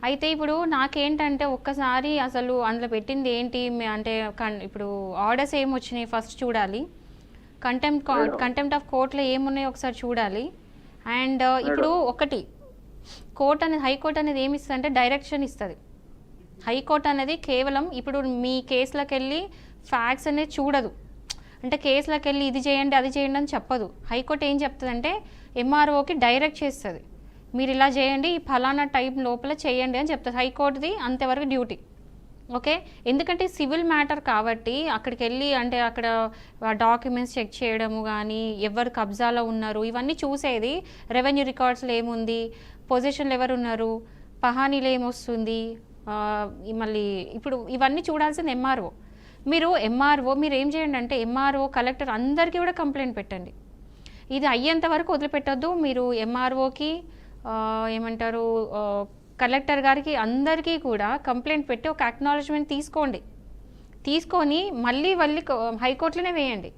అయితే ఇప్పుడు నాకేంటంటే ఒక్కసారి అసలు అందులో పెట్టింది ఏంటి అంటే ఇప్పుడు ఆర్డర్స్ ఏమొచ్చినాయి ఫస్ట్ చూడాలి. కంటెంప్ట్ ఆఫ్ కోర్టులో ఏమున్నాయో ఒకసారి చూడాలి. అండ్ ఇప్పుడు ఒకటి హైకోర్టు అనేది ఏమి ఇస్తుంది అంటే డైరెక్షన్ ఇస్తుంది. హైకోర్టు అనేది కేవలం ఇప్పుడు మీ కేసులకు వెళ్ళి ఫ్యాక్ట్స్ అనేది చూడదు. అంటే కేసులకు వెళ్ళి ఇది చేయండి అది చేయండి అని చెప్పదు. హైకోర్టు ఏం చెప్తుందంటే ఎంఆర్ఓకి డైరెక్ట్ చేస్తుంది, మీరు ఇలా చేయండి ఈ ఫలానా టైం లోపల చేయండి అని చెప్తుంది. హైకోర్టుది అంతవరకు డ్యూటీ. ఓకే, ఎందుకంటే సివిల్ మ్యాటర్ కాబట్టి అక్కడికి వెళ్ళి అంటే అక్కడ డాక్యుమెంట్స్ చెక్ చేయడము కానీ ఎవరు కబ్జాలో ఉన్నారు ఇవన్నీ చూసేది. రెవెన్యూ రికార్డ్స్లో ఏముంది, పొజిషన్లు ఎవరు ఉన్నారు, పహానీలు ఏమొస్తుంది, మళ్ళీ ఇప్పుడు ఇవన్నీ చూడాల్సింది ఎంఆర్ఓ. మీరు ఏం చేయండి అంటే ఎంఆర్ఓ కలెక్టర్ అందరికీ కూడా కంప్లైంట్ పెట్టండి. ఇది అయ్యేంత వరకు వదిలిపెట్టద్దు. మీరు ఎంఆర్ఓకి ఏమంటారు కలెక్టర్ గారికి అందరికీ కూడా కంప్లైంట్ పెట్టి ఒక అక్నాలెడ్జ్మెంట్ తీసుకొని మళ్ళీ హైకోర్టులోనే వేయండి.